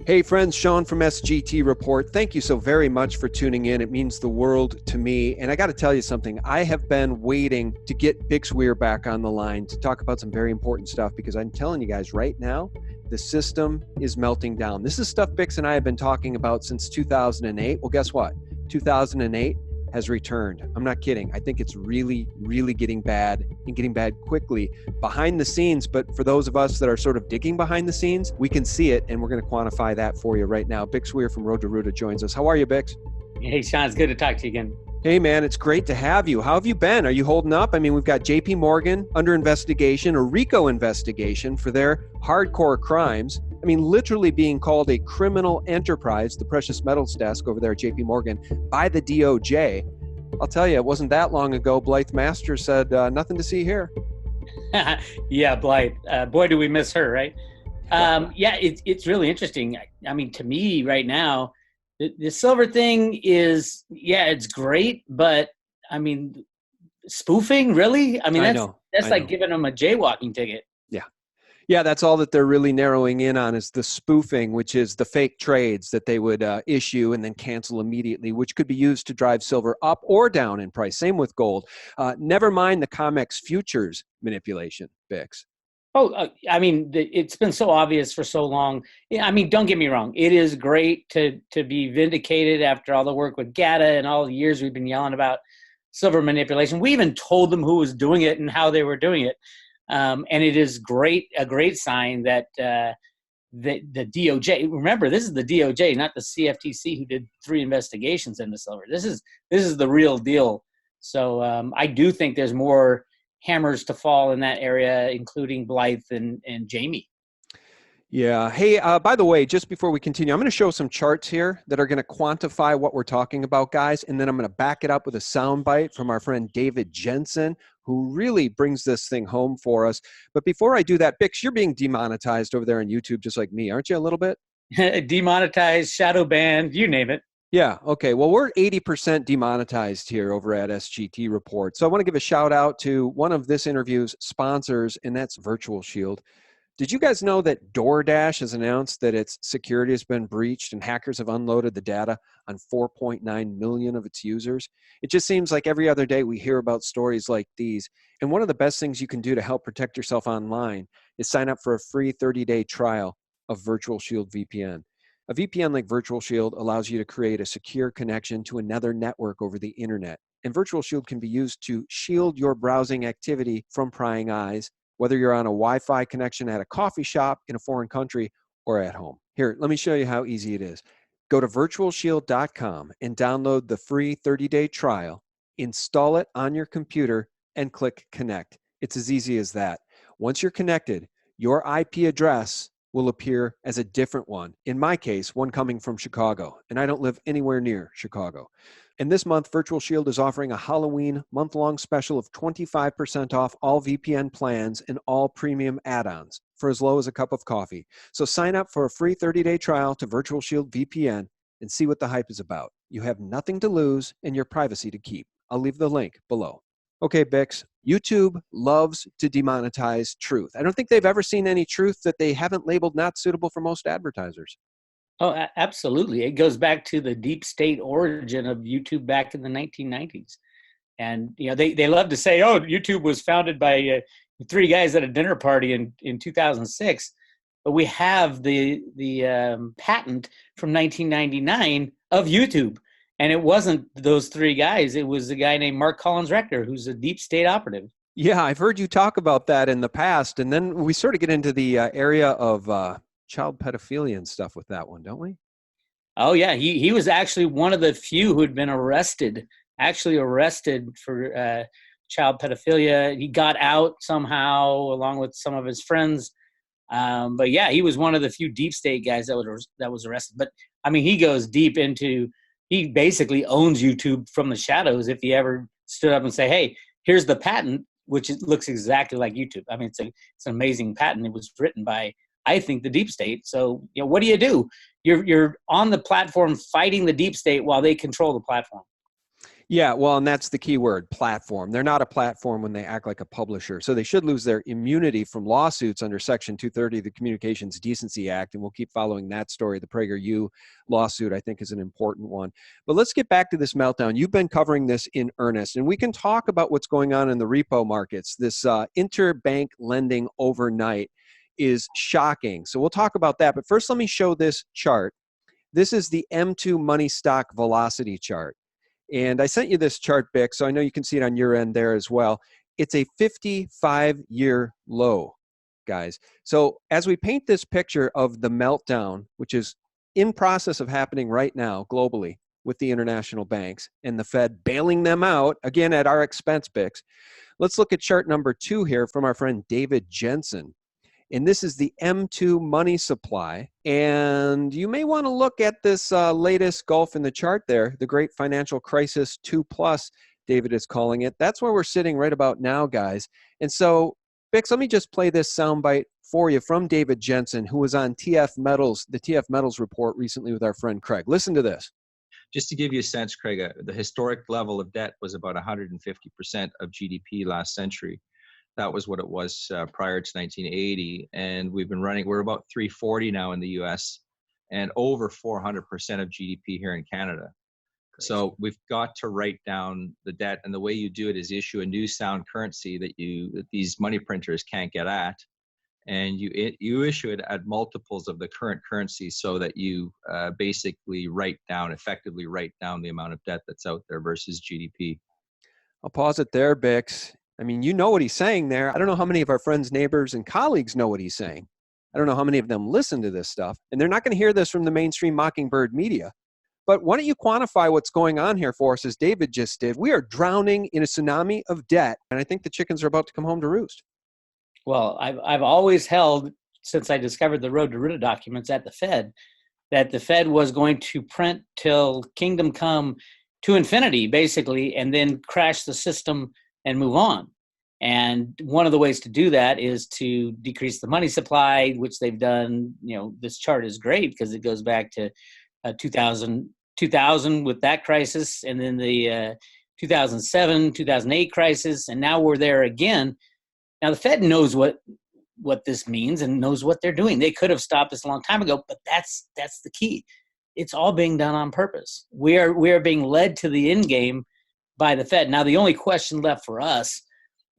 Hey friends, Sean from SGT Report. Thank you so very much for tuning in. It means the world to me. And I got to tell you something. I have been waiting to get Bix Weir back on the line to talk about some very important stuff because I'm telling you guys right now, the system is melting down. This is stuff Bix and I have been talking about since 2008. Well, guess what? 2008 has returned. I'm not kidding. I think it's really, really getting bad and getting bad quickly behind the scenes. But for those of us that are sort of digging behind the scenes, we can see it, and we're going to quantify that for you right now. Bix Weir from Road to Ruta joins us. How are you, Bix? Hey, Sean, it's good to talk to you again. Hey, man, it's great to have you. How have you been? Are you holding up? I mean, we've got JP Morgan under investigation, a RICO investigation for their hardcore crimes. I mean, literally being called a criminal enterprise, the precious metals desk over there at JP Morgan, by the DOJ. I'll tell you, it wasn't that long ago. Blythe Masters said, nothing to see here. Yeah, Blythe. Boy, do we miss her, right? Yeah, it's really interesting. I mean, to me right now, the silver thing is, yeah, it's great, but I mean, spoofing, really? I mean, that's like giving them a jaywalking ticket. Yeah, that's all that they're really narrowing in on is the spoofing, which is the fake trades that they would issue and then cancel immediately, which could be used to drive silver up or down in price. Same with gold. Never mind the COMEX futures manipulation, Bix. Oh, I mean, it's been so obvious for so long. I mean, don't get me wrong. It is great to be vindicated after all the work with GATA and all the years we've been yelling about silver manipulation. We even told them who was doing it and how they were doing it. And it is a great sign that the DOJ, remember, this is the DOJ, not the CFTC, who did 3 investigations into silver. This is the real deal. So I do think there's more hammers to fall in that area, including Blythe and Jamie. Yeah. Hey, by the way, just before we continue, I'm going to show some charts here that are going to quantify what we're talking about, guys. And then I'm going to back it up with a soundbite from our friend David Jensen, who really brings this thing home for us. But before I do that, Bix, you're being demonetized over there on YouTube, just like me, aren't you, a little bit? Demonetized, shadow banned, you name it. Yeah. Okay. Well, we're 80% demonetized here over at SGT Report. So I want to give a shout out to one of this interview's sponsors, and that's Virtual Shield. Did you guys know that DoorDash has announced that its security has been breached and hackers have unloaded the data on 4.9 million of its users? It just seems like every other day we hear about stories like these. And one of the best things you can do to help protect yourself online is sign up for a free 30-day trial of Virtual Shield VPN. A VPN like Virtual Shield allows you to create a secure connection to another network over the internet. And Virtual Shield can be used to shield your browsing activity from prying eyes, whether you're on a Wi-Fi connection at a coffee shop in a foreign country or at home. Here, let me show you how easy it is. Go to virtualshield.com and download the free 30-day trial, install it on your computer, and click connect. It's as easy as that. Once you're connected, your IP address will appear as a different one. In my case, one coming from Chicago, and I don't live anywhere near Chicago. And this month, Virtual Shield is offering a Halloween month-long special of 25% off all VPN plans and all premium add-ons for as low as a cup of coffee. So sign up for a free 30-day trial to Virtual Shield VPN and see what the hype is about. You have nothing to lose and your privacy to keep. I'll leave the link below. Okay, Bix, YouTube loves to demonetize truth. I don't think they've ever seen any truth that they haven't labeled not suitable for most advertisers. Oh, absolutely. It goes back to the deep state origin of YouTube back in the 1990s. And, you know, they love to say, oh, YouTube was founded by 3 guys at a dinner party in 2006. But we have the patent from 1999 of YouTube. And it wasn't those 3 guys. It was a guy named Mark Collins Rector, who's a deep state operative. Yeah, I've heard you talk about that in the past. And then we sort of get into the area of child pedophilia and stuff with that one, don't we? Oh, yeah. He was actually one of the few who had been arrested for child pedophilia. He got out somehow along with some of his friends. But, yeah, he was one of the few deep state guys that was arrested. But, I mean, he goes deep into – he basically owns YouTube from the shadows if he ever stood up and say, hey, here's the patent, which looks exactly like YouTube. I mean, it's an amazing patent. It was written by, I think, the deep state. So, you know, what do? You're on the platform fighting the deep state while they control the platform. Yeah, well, and that's the key word, platform. They're not a platform when they act like a publisher. So they should lose their immunity from lawsuits under Section 230 of the Communications Decency Act. And we'll keep following that story. The PragerU lawsuit, I think, is an important one. But let's get back to this meltdown. You've been covering this in earnest, and we can talk about what's going on in the repo markets. This interbank lending overnight is shocking. So we'll talk about that. But first, let me show this chart. This is the M2 money stock velocity chart. And I sent you this chart, Bick, so I know you can see it on your end there as well. It's a 55-year low, guys. So as we paint this picture of the meltdown, which is in process of happening right now globally with the international banks and the Fed bailing them out, again, at our expense, Bix, let's look at chart number 2 here from our friend David Jensen. And this is the M2 money supply. And you may want to look at this latest gulf in the chart there, the Great Financial Crisis 2 plus, David is calling it. That's where we're sitting right about now, guys. And so, Bix, let me just play this soundbite for you from David Jensen, who was on TF Metals, the TF Metals report recently with our friend Craig. Listen to this. Just to give you a sense, Craig, the historic level of debt was about 150% of GDP last century. That was what it was prior to 1980. And we're about 340 now in the US and over 400% of GDP here in Canada. Crazy. So we've got to write down the debt. And the way you do it is issue a new sound currency that these money printers can't get at. And you issue it at multiples of the current currency so that you basically effectively write down the amount of debt that's out there versus GDP. I'll pause it there, Bix. I mean, you know what he's saying there. I don't know how many of our friends, neighbors, and colleagues know what he's saying. I don't know how many of them listen to this stuff. And they're not going to hear this from the mainstream Mockingbird media. But why don't you quantify what's going on here for us, as David just did? We are drowning in a tsunami of debt, and I think the chickens are about to come home to roost. Well, I've always held, since I discovered the Road to Ruta documents at the Fed, that the Fed was going to print till kingdom come to infinity, basically, and then crash the system and move on. And one of the ways to do that is to decrease the money supply, which they've done. You know, this chart is great because it goes back to 2000 with that crisis, and then the 2007, 2008 crisis, and now we're there again. Now the Fed knows what this means and knows what they're doing. They could have stopped this a long time ago, but that's the key. It's all being done on purpose. We are being led to the end game by the Fed. Now, the only question left for us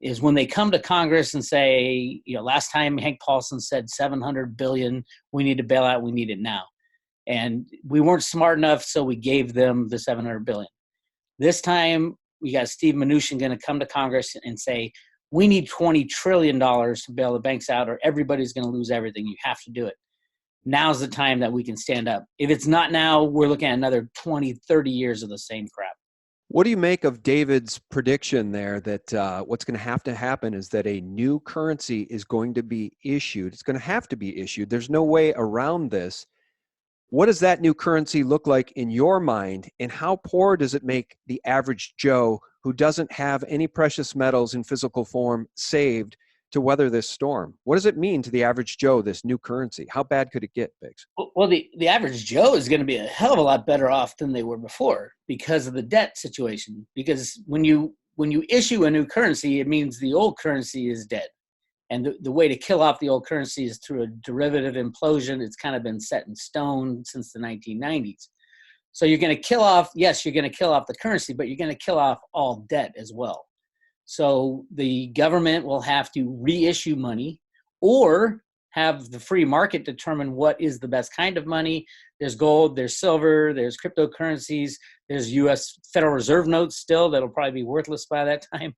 is when they come to Congress and say, you know, last time Hank Paulson said $700 billion, we need to bail out, we need it now. And we weren't smart enough, so we gave them the $700 billion. This time, we got Steve Mnuchin going to come to Congress and say, we need $20 trillion to bail the banks out, or everybody's going to lose everything. You have to do it. Now's the time that we can stand up. If it's not now, we're looking at another 20, 30 years of the same crap. What do you make of David's prediction there that what's going to have to happen is that a new currency is going to be issued? It's going to have to be issued. There's no way around this. What does that new currency look like in your mind, and how poor does it make the average Joe who doesn't have any precious metals in physical form saved to weather this storm? What does it mean to the average Joe, this new currency? How bad could it get, Biggs? Well, the average Joe is going to be a hell of a lot better off than they were before because of the debt situation. Because when you issue a new currency, it means the old currency is dead. And the way to kill off the old currency is through a derivative implosion. It's kind of been set in stone since the 1990s. So you're going to kill off, yes, you're going to kill off the currency, but you're going to kill off all debt as well. So the government will have to reissue money or have the free market determine what is the best kind of money. There's gold, there's silver, there's cryptocurrencies, there's U.S. Federal Reserve notes still that'll probably be worthless by that time.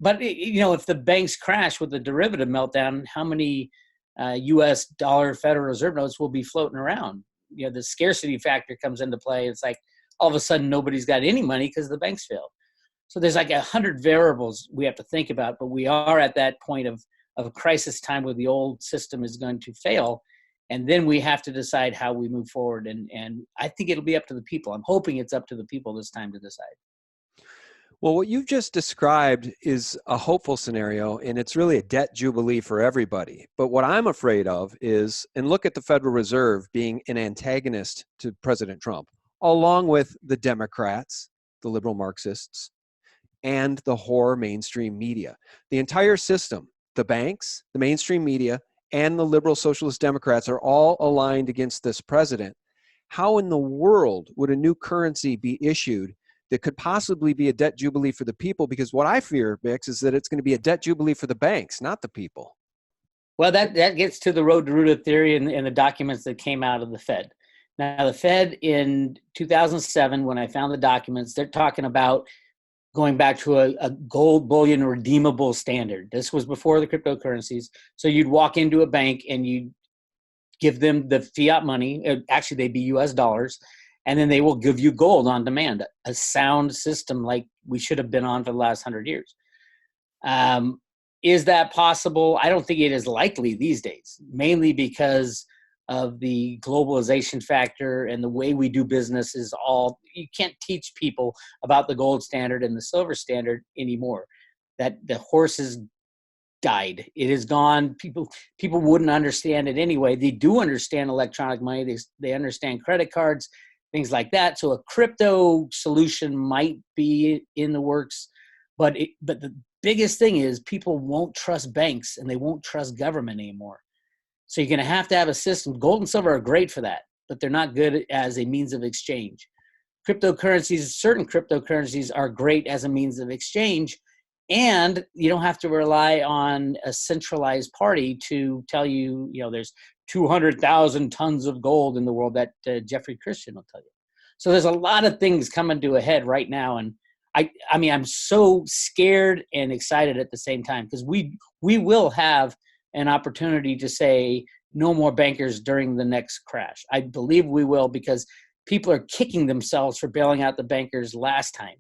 But if the banks crash with the derivative meltdown, how many U.S. dollar Federal Reserve notes will be floating around? You know, the scarcity factor comes into play. It's like all of a sudden nobody's got any money because the banks failed. So there's like 100 variables we have to think about, but we are at that point of a crisis time where the old system is going to fail. And then we have to decide how we move forward. And I think it'll be up to the people. I'm hoping it's up to the people this time to decide. Well, what you've just described is a hopeful scenario, and it's really a debt jubilee for everybody. But what I'm afraid of is, and look at the Federal Reserve being an antagonist to President Trump, along with the Democrats the liberal Marxists, and the whore mainstream media. The entire system, the banks, the mainstream media, and the liberal socialist Democrats are all aligned against this president. How in the world would a new currency be issued that could possibly be a debt jubilee for the people? Because what I fear, Bix, is that it's going to be a debt jubilee for the banks, not the people. Well, that gets to the road to Ruta theory and the documents that came out of the Fed. Now, the Fed in 2007, when I found the documents, they're talking about going back to a gold bullion redeemable standard. This was before the cryptocurrencies. So you'd walk into a bank and you'd give them the fiat money. Actually, they'd be US dollars. And then they will give you gold on demand, a sound system like we should have been on for the last 100 years. Is that possible? I don't think it is likely these days, mainly because of the globalization factor and the way we do business is all, you can't teach people about the gold standard and the silver standard anymore. That the horses died. It is gone. People wouldn't understand it anyway. They do understand electronic money. They understand credit cards, things like that. So a crypto solution might be in the works, but the biggest thing is people won't trust banks and they won't trust government anymore. So you're going to have a system. Gold and silver are great for that, but they're not good as a means of exchange. Cryptocurrencies, certain cryptocurrencies are great as a means of exchange, and you don't have to rely on a centralized party to tell you, there's 200,000 tons of gold in the world that Jeffrey Christian will tell you. So there's a lot of things coming to a head right now, and I mean, I'm so scared and excited at the same time because we will have an opportunity to say no more bankers during the next crash. I believe we will because people are kicking themselves for bailing out the bankers last time.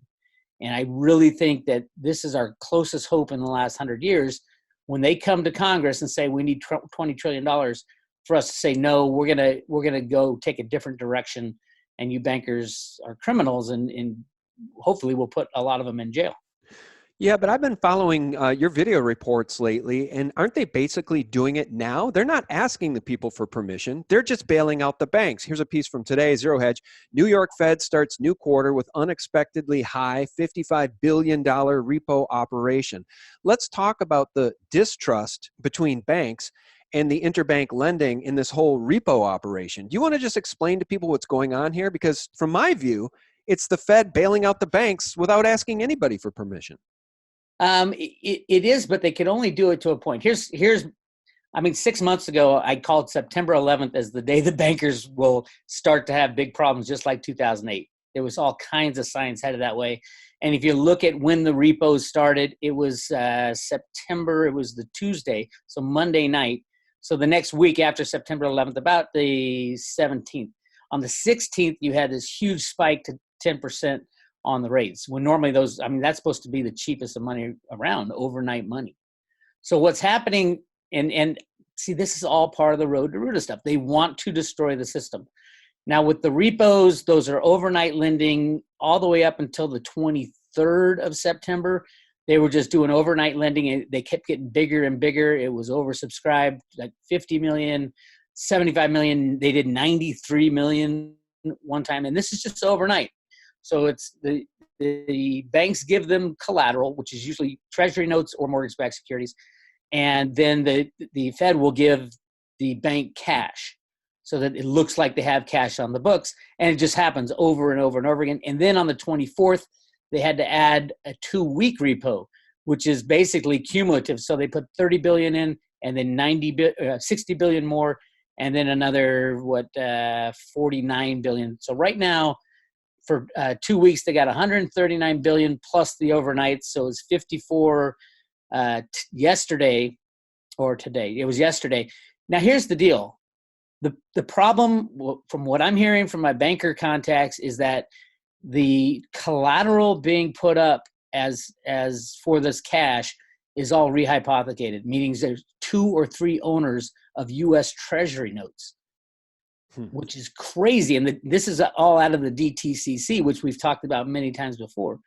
And I really think that this is our closest hope in the last 100 years when they come to Congress and say we need $20 trillion for us to say, no, we're gonna go take a different direction and you bankers are criminals and hopefully we'll put a lot of them in jail. Yeah, but I've been following your video reports lately, and aren't they basically doing it now? They're not asking the people for permission. They're just bailing out the banks. Here's a piece from today, Zero Hedge. New York Fed starts new quarter with unexpectedly high $55 billion repo operation. Let's talk about the distrust between banks and the interbank lending in this whole repo operation. Do you want to just explain to people what's going on here? Because from my view, it's the Fed bailing out the banks without asking anybody for permission. It is, but they can only do it to a point. Here's, 6 months ago, I called September 11th as the day the bankers will start to have big problems, just like 2008. There was all kinds of signs headed that way. And if you look at when the repos started, it was September, it was the Tuesday, so Monday night. So the next week after September 11th, about the 17th. On the 16th, you had this huge spike to 10% on the rates, when normally that's supposed to be the cheapest of money around, overnight money. So what's happening, and see, this is all part of the road to Ruta stuff. They want to destroy the system. Now with the repos, those are overnight lending all the way up until the 23rd of September. They were just doing overnight lending, and they kept getting bigger and bigger. It was oversubscribed, like 50 million, 75 million. They did 93 million one time, and this is just overnight. So it's the banks give them collateral, which is usually treasury notes or mortgage-backed securities, and then the Fed will give the bank cash so that it looks like they have cash on the books, and it just happens over and over and over again. And then on the 24th, they had to add a 2-week repo, which is basically cumulative. So they put 30 billion in, and then 60 billion more, and then another 49 billion. So right now, for 2 weeks, they got 139 billion plus the overnight. So it's 54 yesterday or today. It was yesterday. Now here's the deal. The problem, from what I'm hearing from my banker contacts, is that the collateral being put up as for this cash is all rehypothecated, meaning there's 2 or 3 owners of U.S. Treasury notes. Which is crazy. And this is all out of the DTCC, which we've talked about many times before.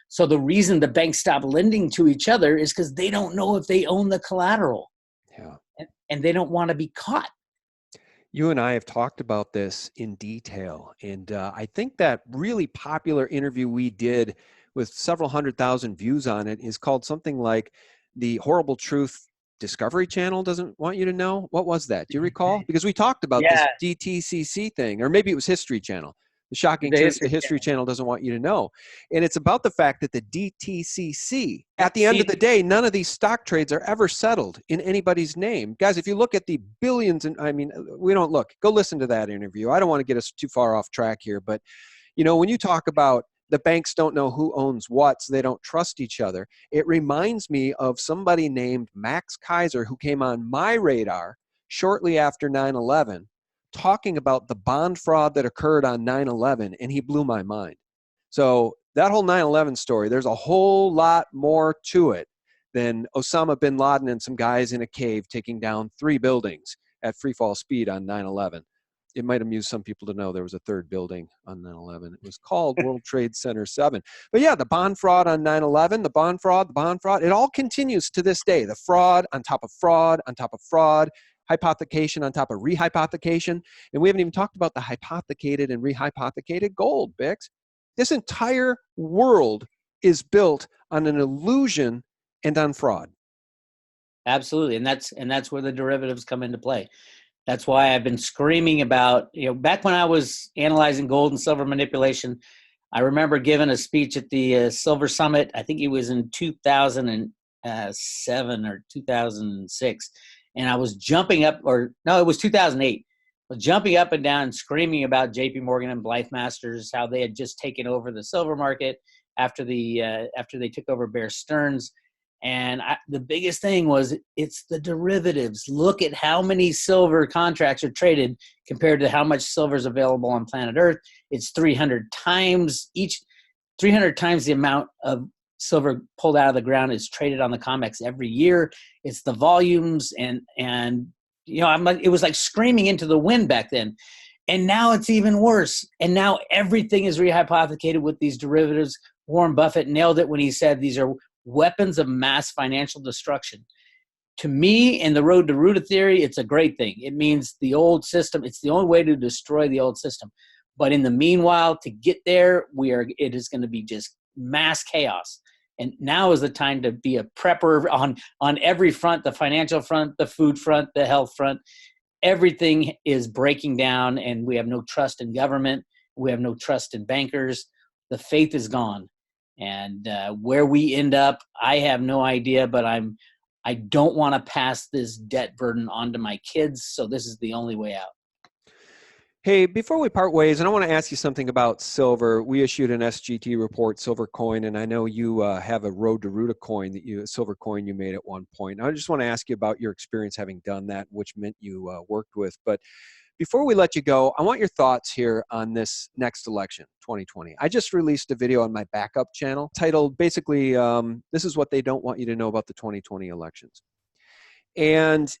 So the reason the banks stop lending to each other is because they don't know if they own the collateral. Yeah. And they don't want to be caught. You and I have talked about this in detail, and I think that really popular interview we did with several 100,000 views on it is called something like "The Horrible Truth Discovery Channel Doesn't Want You to Know." What was that? Do you recall? Because we talked about this Yeah, DTCC thing, or maybe it was History Channel. The shocking the truth the history History channel. Channel doesn't want you to know. And it's about the fact that the DTCC, at the end of See, the day, none of these stock trades are ever settled in anybody's name. Guys, if you look at the billions, and I mean, we don't look, go listen to that interview. I don't want to get us too far off track here, but when you talk about the banks don't know who owns what, so they don't trust each other, it reminds me of somebody named Max Kaiser who came on my radar shortly after 9/11 talking about the bond fraud that occurred on 9/11, and he blew my mind. So that whole 9/11 story, there's a whole lot more to it than Osama bin Laden and some guys in a cave taking down 3 buildings at free fall speed on 9/11. It might amuse some people to know there was a third building on 9/11. It was called World Trade Center 7. But yeah, the bond fraud on 9/11, the bond fraud, it all continues to this day. The fraud on top of fraud on top of fraud, hypothecation on top of rehypothecation. And we haven't even talked about the hypothecated and rehypothecated gold, Bix. This entire world is built on an illusion and on fraud. absolutely, and that's where the derivatives come into play. That's why I've been screaming about, back when I was analyzing gold and silver manipulation, I remember giving a speech at the Silver Summit. I think it was in 2007 or 2006. And I was jumping up, or no, it was 2008. I was jumping up and down, screaming about JP Morgan and Blythe Masters, how they had just taken over the silver market after they took over Bear Stearns. And the biggest thing was it's the derivatives. Look at how many silver contracts are traded compared to how much silver is available on planet Earth. It's 300 times each, 300 times the amount of silver pulled out of the ground is traded on the COMEX every year. It's the volumes and I'm like, it was like screaming into the wind back then. And now it's even worse. And now everything is rehypothecated with these derivatives. Warren Buffett nailed it when he said these are weapons of mass financial destruction. To me, in the road to Ruta theory, it's a great thing. It means the old system, it's the only way to destroy the old system. But in the meanwhile, to get there, it is going to be just mass chaos. And now is the time to be a prepper on every front, the financial front, the food front, the health front. Everything is breaking down, and we have no trust in government. We have no trust in bankers. The faith is gone. And where we end up, I have no idea, but I don't want to pass this debt burden on to my kids, so this is the only way out. Hey, before we part ways, and I want to ask you something about silver. We issued an SGT report, Silver Coin, and I know you have a Road to Ruta coin, a silver coin you made at one point. I just want to ask you about your experience having done that, which mint you worked with. But before we let you go, I want your thoughts here on this next election, 2020. I just released a video on my backup channel titled basically, this is what they don't want you to know about the 2020 elections. And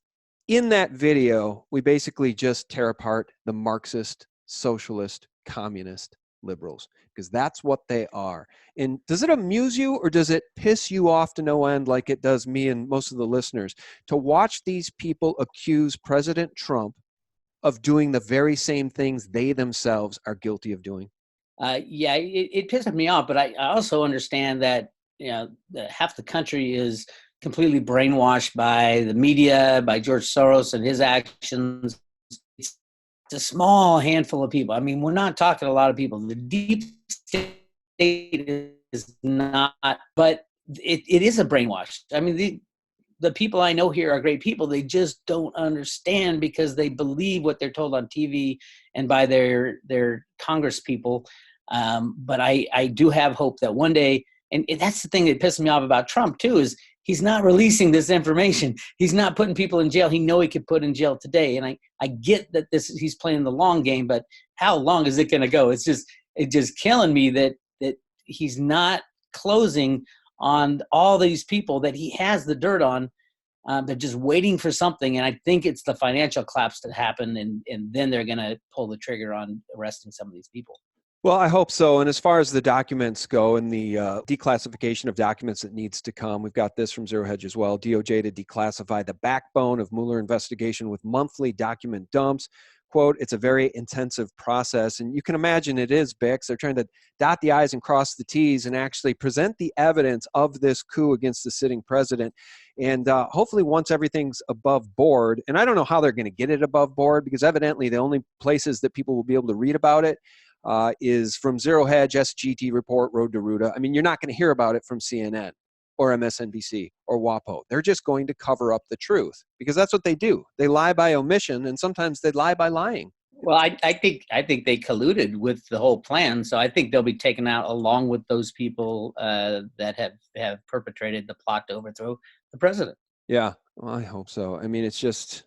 in that video, we basically just tear apart the Marxist, socialist, communist liberals, because that's what they are. And does it amuse you or does it piss you off to no end, like it does me and most of the listeners, to watch these people accuse President Trump of doing the very same things they themselves are guilty of doing? Yeah, it pisses me off, but I also understand that half the country is completely brainwashed by the media, by George Soros and his actions. It's a small handful of people. I mean, we're not talking a lot of people. The deep state is not, but it is a brainwash. I mean, the people I know here are great people. They just don't understand because they believe what they're told on TV and by their Congress people. But I do have hope that one day, and that's the thing that pisses me off about Trump too, is he's not releasing this information. He's not putting people in jail. He could put in jail today. And I get that he's playing the long game, but how long is it going to go? It's just killing me that he's not closing on all these people that he has the dirt on. They're just waiting for something. And I think it's the financial collapse that happened. And then they're going to pull the trigger on arresting some of these people. Well, I hope so. And as far as the documents go and the declassification of documents that needs to come, we've got this from Zero Hedge as well. DOJ to declassify the backbone of Mueller investigation with monthly document dumps. quote, it's a very intensive process. And you can imagine it is, Bix. They're trying to dot the I's and cross the T's and actually present the evidence of this coup against the sitting president. And hopefully once everything's above board, and I don't know how they're going to get it above board, because evidently the only places that people will be able to read about it is from Zero Hedge, SGT Report, Road to Ruta. I mean, you're not going to hear about it from CNN or MSNBC or WAPO. They're just going to cover up the truth, because that's what they do. They lie by omission, and sometimes they lie by lying. Well, I think they colluded with the whole plan, so I think they'll be taken out along with those people that have perpetrated the plot to overthrow the president. Yeah, well, I hope so. I mean, it's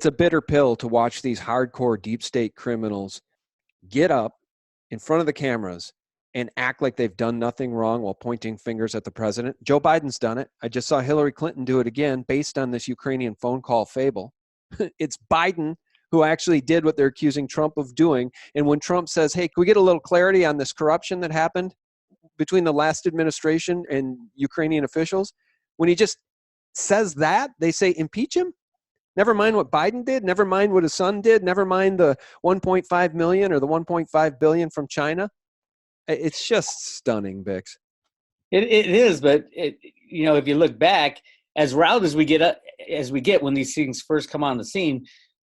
a bitter pill to watch these hardcore deep state criminals get up in front of the cameras and act like they've done nothing wrong while pointing fingers at the president. Joe Biden's done it. I just saw Hillary Clinton do it again based on this Ukrainian phone call fable. It's Biden who actually did what they're accusing Trump of doing. And when Trump says, hey, can we get a little clarity on this corruption that happened between the last administration and Ukrainian officials? When he just says that, they say impeach him? Never mind what Biden did, never mind what his son did, never mind the 1.5 million or the 1.5 billion from China. It's just stunning, Bix. It is, but if you look back, as riled as we get when these things first come on the scene,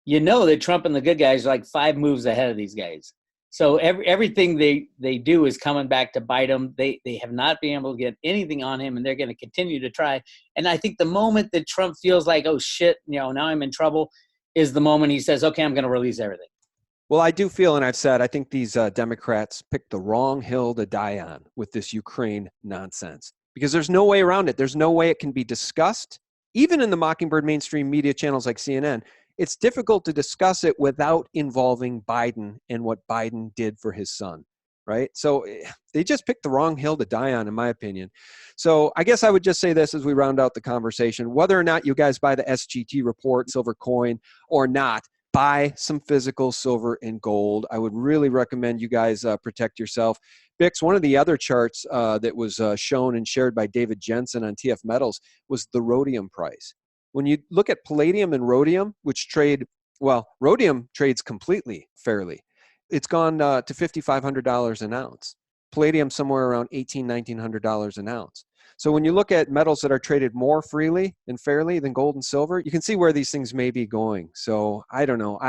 that Trump and the good guys are like 5 moves ahead of these guys. So everything they do is coming back to bite them. They have not been able to get anything on him, and they're going to continue to try. And I think the moment that Trump feels like, oh shit, now I'm in trouble, is the moment he says, okay, I'm going to release everything. Well, I do feel, and I've said, I think these Democrats picked the wrong hill to die on with this Ukraine nonsense, because there's no way around it. There's no way it can be discussed. Even in the Mockingbird mainstream media channels like CNN, it's difficult to discuss it without involving Biden and what Biden did for his son, right? So they just picked the wrong hill to die on, in my opinion. So I guess I would just say this as we round out the conversation: whether or not you guys buy the SGT report, silver coin, or not, buy some physical silver and gold. I would really recommend you guys protect yourself. Bix, one of the other charts that was shown and shared by David Jensen on TF Metals was the rhodium price. When you look at palladium and rhodium, which rhodium trades completely fairly. It's gone to $5,500 an ounce. Palladium somewhere around $1,900 an ounce. So when you look at metals that are traded more freely and fairly than gold and silver, you can see where these things may be going. So I don't know.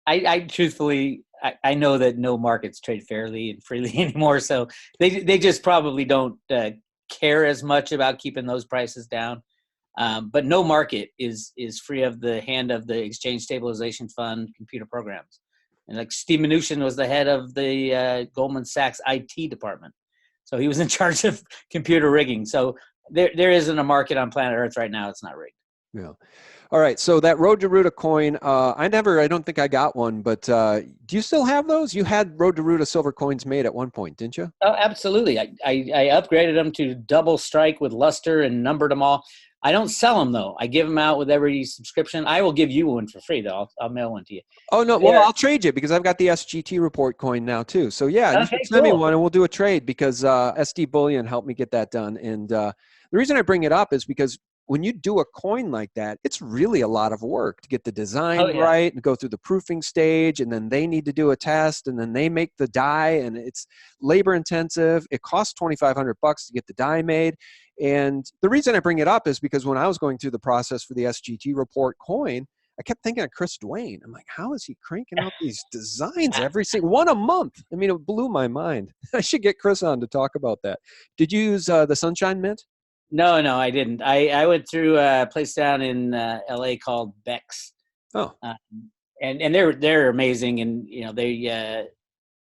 I truthfully, I know that no markets trade fairly and freely anymore. So they just probably don't care as much about keeping those prices down. But no market is free of the hand of the Exchange Stabilization Fund computer programs. And like Steve Mnuchin was the head of the Goldman Sachs IT department. So he was in charge of computer rigging. So there isn't a market on planet Earth right now. It's not rigged. Yeah. All right. So that Road to Ruta coin, I don't think I got one, but do you still have those? You had Road to Ruta silver coins made at one point, didn't you? Oh, absolutely. I upgraded them to double strike with luster and numbered them all. I don't sell them, though. I give them out with every subscription. I will give you one for free, though. I'll mail one to you. Oh, no. Well, I'll trade you because I've got the SGT report coin now, too. So, yeah, you should send me one and we'll do a trade because SD Bullion helped me get that done. And the reason I bring it up is because when you do a coin like that, it's really a lot of work to get the design right and go through the proofing stage. And then they need to do a test and then they make the die and it's labor intensive. It costs $2,500 to get the die made. And the reason I bring it up is because when I was going through the process for the SGT report coin, I kept thinking of Chris Duane. I'm like, how is he cranking out these designs every single one a month? I mean, it blew my mind. I should get Chris on to talk about that. Did you use the Sunshine Mint? No, I didn't. I went through a place down in LA called Beck's. Oh, and they're amazing, and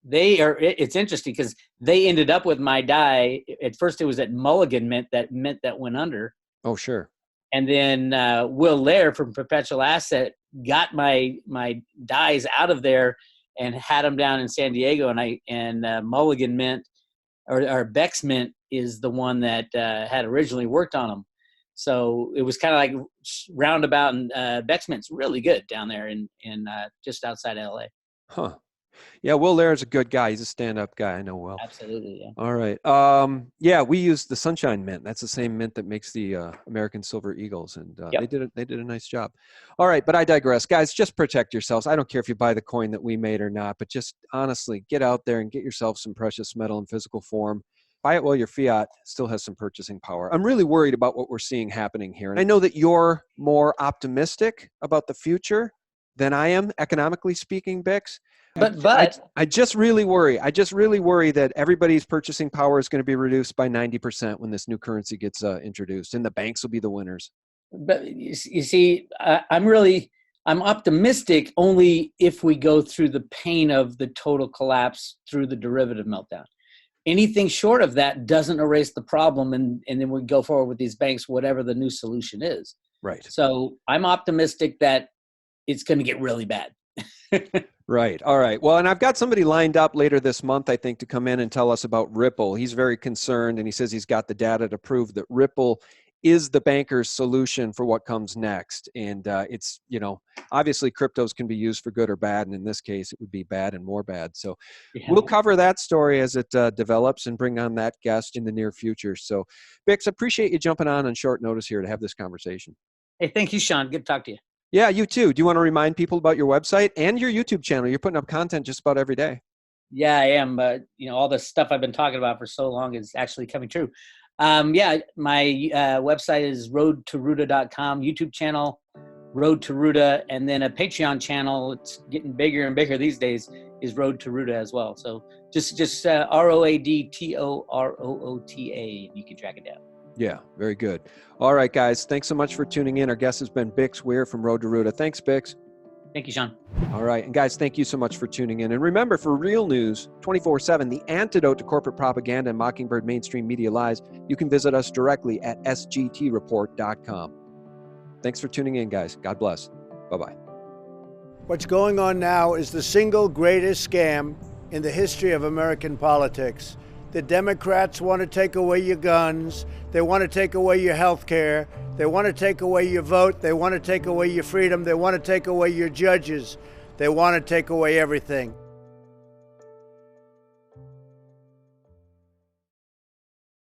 they are. It's interesting because they ended up with my die. At first, it was at Mulligan Mint that went under. Oh, sure. And then Will Lair from Perpetual Asset got my dies out of there and had them down in San Diego, and Mulligan Mint or Beck's Mint is the one that had originally worked on them. So it was kind of like roundabout, and Beck's Mint's really good down there in just outside LA. Huh. Yeah, Will Lair's a good guy. He's a stand-up guy. I know Will. Absolutely, yeah. All right. Yeah, we use the Sunshine Mint. That's the same mint that makes the American Silver Eagles, and Yep. they did a nice job. All right, but I digress, guys. Just protect yourselves. I don't care if you buy the coin that we made or not, but just honestly get out there and get yourself some precious metal in physical form. Buy it while your fiat still has some purchasing power. I'm really worried about what we're seeing happening here, and I know that you're more optimistic about the future than I am, economically speaking, Bix. But I just really worry. I just really worry that everybody's purchasing power is going to be reduced by 90% when this new currency gets introduced, and the banks will be the winners. you see, I'm optimistic only if we go through the pain of the total collapse through the derivative meltdown. Anything short of that doesn't erase the problem, and then we go forward with these banks, whatever the new solution is. Right. So I'm optimistic that it's going to get really bad. Right. All right. Well, and I've got somebody lined up later this month, I think, to come in and tell us about Ripple. He's very concerned, and he says he's got the data to prove that Ripple is the banker's solution for what comes next. And it's, obviously cryptos can be used for good or bad. And in this case, it would be bad and more bad. So we'll cover that story as it develops and bring on that guest in the near future. So Bix, appreciate you jumping on short notice here to have this conversation. Hey, thank you, Sean. Good to talk to you. Yeah, you too. Do you want to remind people about your website and your YouTube channel? You're putting up content just about every day. Yeah, I am. But all the stuff I've been talking about for so long is actually coming true. Yeah, my website is roadtoruta.com, YouTube channel, Road to Ruta, and then a Patreon channel. It's getting bigger and bigger these days, is Road to Ruta as well. So just ROADTOROOTA, you can track it down. Yeah, very good. All right, guys. Thanks so much for tuning in. Our guest has been Bix Weir from Road to Ruta. Thanks, Bix. Thank you, Sean. All right. And guys, thank you so much for tuning in. And remember, for real news 24/7, the antidote to corporate propaganda and Mockingbird mainstream media lies, you can visit us directly at sgtreport.com. Thanks for tuning in, guys. God bless. Bye-bye. What's going on now is the single greatest scam in the history of American politics. The Democrats want to take away your guns. They want to take away your health care. They want to take away your vote. They want to take away your freedom. They want to take away your judges. They want to take away everything.